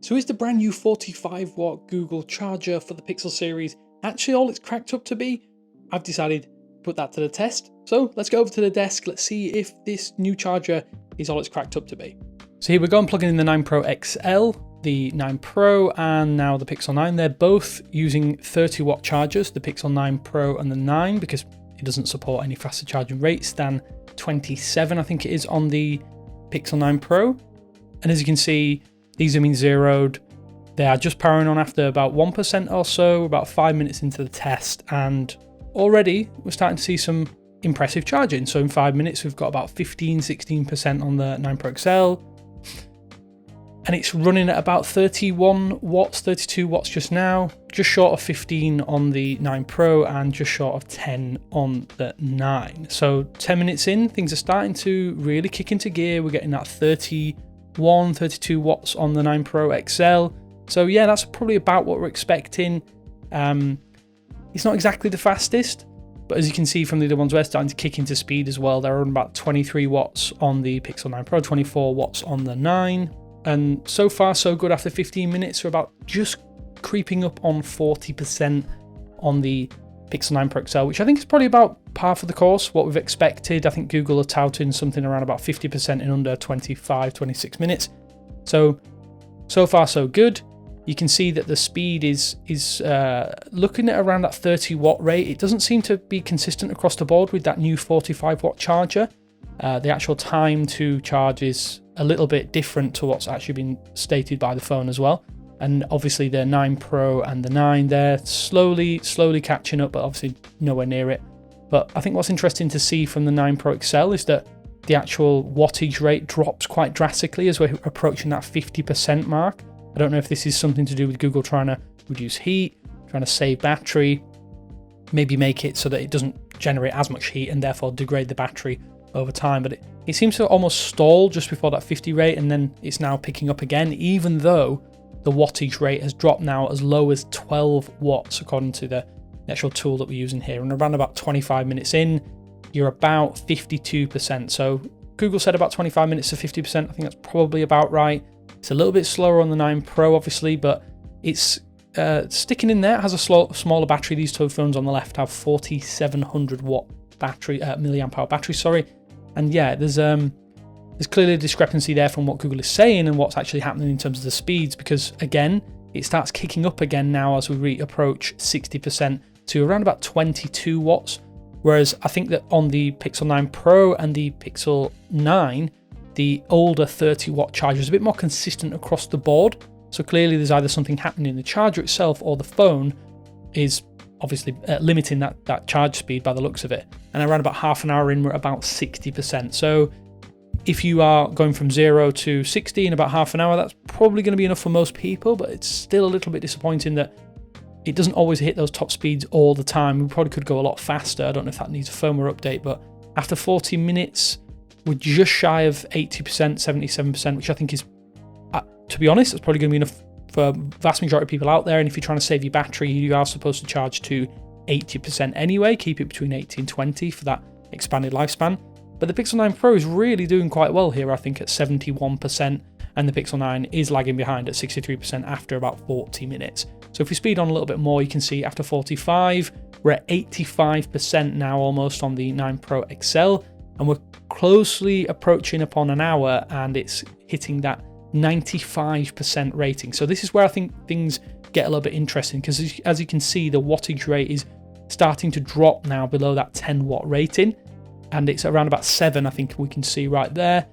So is the brand new 45 watt Google charger for the Pixel series actually all it's cracked up to be? I've decided to put that to the test. So let's go over to the desk. Let's see if this new charger is all it's cracked up to be. So here we go, I'm plugging in the 9 Pro XL, the 9 Pro, and now the Pixel 9. They're both using 30 watt chargers, the Pixel 9 Pro and the 9, because it doesn't support any faster charging rates than 27, I think it is, on the Pixel 9 Pro. And as you can see, these have been zeroed. They are just powering on after about 1% or so, about 5 minutes into the test, and already we're starting to see some impressive charging. So in 5 minutes, we've got about 16% on the 9 Pro XL, and it's running at about 31 watts, 32 watts just now, just short of 15 on the 9 Pro and just short of 10 on the 9. So 10 minutes in, things are starting to really kick into gear. We're getting that 31, 32 watts on the 9 Pro XL. So yeah, that's probably about what we're expecting. It's not exactly the fastest, but as you can see from the other ones, we're starting to kick into speed as well. They're on about 23 watts on the Pixel 9 Pro, 24 watts on the 9. And so far, so good. After 15 minutes, we're about just creeping up on 40% on the Pixel 9 Pro XL, which I think is probably about par for the course, what we've expected. I think Google are touting something around about 50% in under 25, 26 minutes. So far, so good. You can see that the speed is looking at around that 30 watt rate. It doesn't seem to be consistent across the board with that new 45 watt charger. The actual time to charge is a little bit different to what's actually been stated by the phone as well. And obviously the 9 Pro and the 9, they're slowly catching up, but obviously nowhere near it. But I think what's interesting to see from the 9 Pro XL is that the actual wattage rate drops quite drastically as we're approaching that 50% mark. I don't know if this is something to do with Google trying to reduce heat, trying to save battery, maybe make it so that it doesn't generate as much heat and therefore degrade the battery over time. But it seems to almost stall just before that 50 rate, and then it's now picking up again, even though the wattage rate has dropped now as low as 12 watts according to the actual tool that we're using here. And around about 25 minutes in, you're about 52%. So Google said about 25 minutes to 50%. I think that's probably about right. It's a little bit slower on the 9 Pro, obviously, but it's sticking in there. It has a smaller battery. These two phones on the left have 4,700 watt battery, milliamp hour battery, sorry. And yeah, there's clearly a discrepancy there from what Google is saying and what's actually happening in terms of the speeds, because again, it starts kicking up again now as we approach 60% to around about 22 watts. Whereas I think that on the Pixel 9 Pro and the Pixel 9, the older 30 watt charger is a bit more consistent across the board. So clearly there's either something happening in the charger itself or the phone is obviously limiting that charge speed by the looks of it. And around about half an hour in, we're at about 60%. So if you are going from 0 to 60 in about half an hour, that's probably going to be enough for most people, but it's still a little bit disappointing that it doesn't always hit those top speeds all the time. We probably could go a lot faster. I don't know if that needs a firmware update, but after 40 minutes, we're just shy of 80%, 77%, which I think is, to be honest, it's probably going to be enough for vast majority of people out there. And if you're trying to save your battery, you are supposed to charge to 80% anyway, keep it between 80 and 20 for that expanded lifespan. But the Pixel 9 Pro is really doing quite well here, I think, at 71%, and the Pixel 9 is lagging behind at 63% after about 40 minutes. So if we speed on a little bit more, you can see after 45, we're at 85% now almost on the 9 Pro XL, and we're closely approaching upon an hour, and it's hitting that 95% rating. So this is where I think things get a little bit interesting, because as you can see, the wattage rate is starting to drop now below that 10 watt rating, and it's around about 7, I think we can see right there.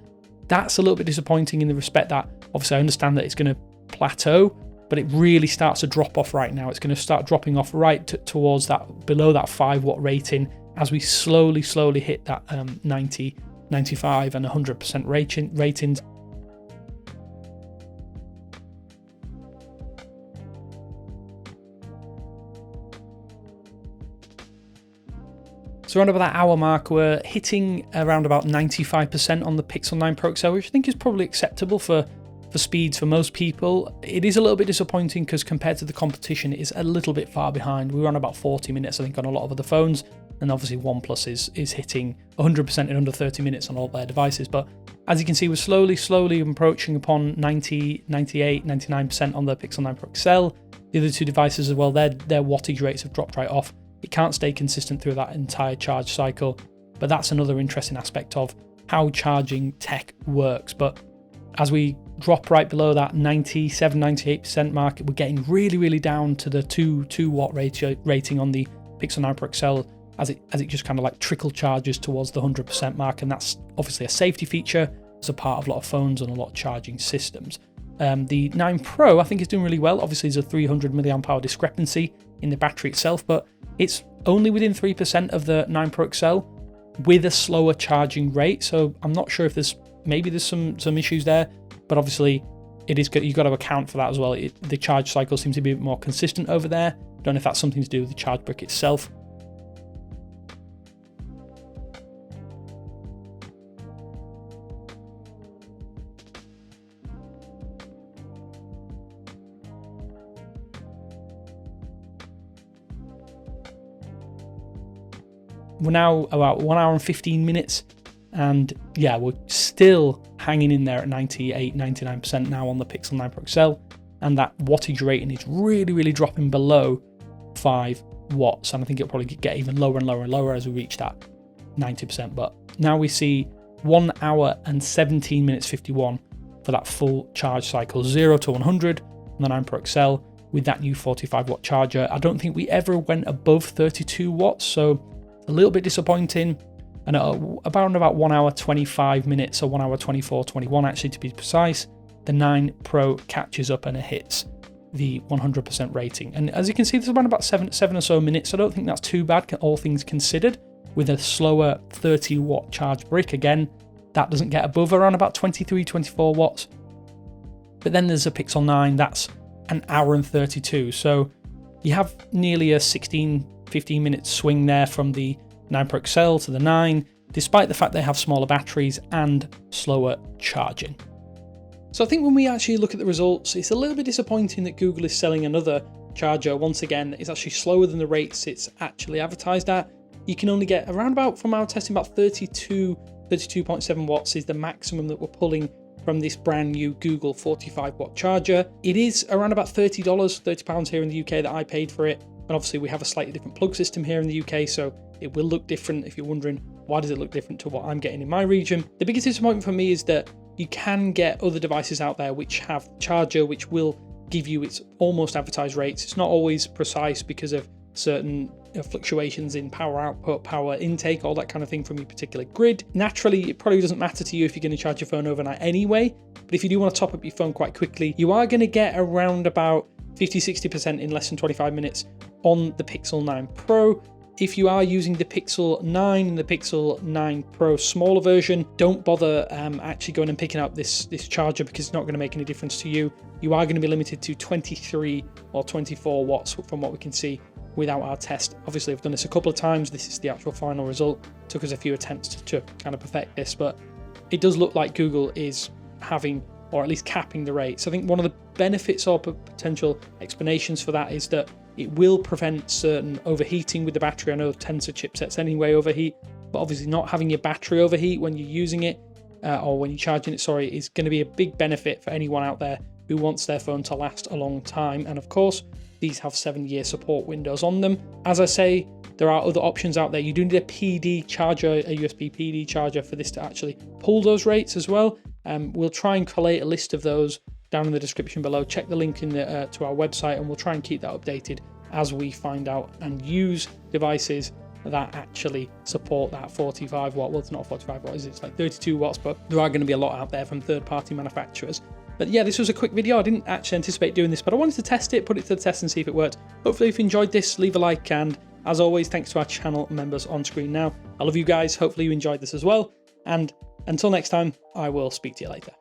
That's a little bit disappointing in the respect that obviously I understand that it's going to plateau, but it really starts to drop off right now. It's going to start dropping off right towards that, below that 5 watt rating, as we slowly hit that 90, 95 and 100% ratings. So around about that hour mark, we're hitting around about 95% on the Pixel 9 Pro XL, which I think is probably acceptable for for speeds for most people. It is a little bit disappointing because compared to the competition, it is a little bit far behind. We were on about 40 minutes, I think, on a lot of other phones, and obviously OnePlus is hitting 100% in under 30 minutes on all their devices. But as you can see, we're slowly approaching upon 90, 98, 99% on the Pixel 9 Pro XL. The other two devices as well, their wattage rates have dropped right off. It can't stay consistent through that entire charge cycle, but that's another interesting aspect of how charging tech works. But as we drop right below that 97, 98% mark, we're getting really down to the 2 watt rating on the Pixel 9 Pro XL as it just kind of like trickle charges towards the 100% mark, and that's obviously a safety feature. It's a part of a lot of phones and a lot of charging systems. The 9 Pro, I think, is doing really well. Obviously, there's a 300 milliamp hour discrepancy in the battery itself, but it's only within 3% of the 9 Pro XL with a slower charging rate. So I'm not sure if there's some issues there, but obviously it is good. You've got to account for that as well. The charge cycle seems to be a bit more consistent over there. Don't know if that's something to do with the charge brick itself. We're now about 1 hour and 15 minutes, and yeah, we're still hanging in there at 98, 99% now on the Pixel 9 Pro XL, and that wattage rating is really dropping below 5 watts, and I think it'll probably get even lower and lower as we reach that 90%. But now we see 1 hour and 17 minutes 51 for that full charge cycle, 0 to 100 on the 9 Pro XL with that new 45 watt charger. I don't think we ever went above 32 watts, so a little bit disappointing. And about 1 hour 25 minutes, or 1 hour 24, 21 actually to be precise, the 9 Pro catches up and it hits the 100% rating. And as you can see, there's around about seven or so minutes. I don't think that's too bad, all things considered, with a slower 30 watt charge brick. Again, that doesn't get above around about 23, 24 watts. But then there's a Pixel 9, that's an hour and 32. So you have nearly a 15 minute swing there from the 9 Pro XL to the 9, despite the fact they have smaller batteries and slower charging. So I think when we actually look at the results, it's a little bit disappointing that Google is selling another charger. Once again, it's actually slower than the rates it's actually advertised at. You can only get around about, from our testing, about 32.7 watts is the maximum that we're pulling from this brand new Google 45 watt charger. It is around about £30 here in the UK that I paid for it. And obviously we have a slightly different plug system here in the UK, so it will look different. If you're wondering why does it look different to what I'm getting in my region, the biggest disappointment for me is that you can get other devices out there which have charger which will give you its almost advertised rates. It's not always precise because of certain fluctuations in power output, power intake, all that kind of thing from your particular grid. Naturally, it probably doesn't matter to you if you're going to charge your phone overnight anyway, but if you do want to top up your phone quite quickly, you are going to get around about 50-60% in less than 25 minutes on the Pixel 9 Pro. If you are using the Pixel 9 and the Pixel 9 Pro smaller version, don't bother actually going and picking up this charger because it's not going to make any difference to you. You are going to be limited to 23 or 24 watts from what we can see without our test. Obviously, I've done this a couple of times. This is the actual final result. It took us a few attempts to kind of perfect this, but it does look like Google is having, or at least capping the rates. I think one of the benefits or potential explanations for that is that it will prevent certain overheating with the battery. I know Tensor chipsets anyway overheat, but obviously not having your battery overheat when you're using it, or when you're charging it, sorry, is going to be a big benefit for anyone out there who wants their phone to last a long time. And of course, these have 7-year support windows on them. As I say, there are other options out there. You do need a PD charger, a USB PD charger for this to actually pull those rates as well. We'll try and collate a list of those down in the description below. Check the link in to our website, and we'll try and keep that updated as we find out and use devices that actually support that 45 watt. Well, it's not 45 watts, it's like 32 watts, but there are going to be a lot out there from third-party manufacturers. But yeah, this was a quick video. I didn't actually anticipate doing this, but I wanted to test it, put it to the test and see if it worked. Hopefully if you enjoyed this, leave a like, and as always, thanks to our channel members on screen now. I love you guys. Hopefully you enjoyed this as well. And until next time, I will speak to you later.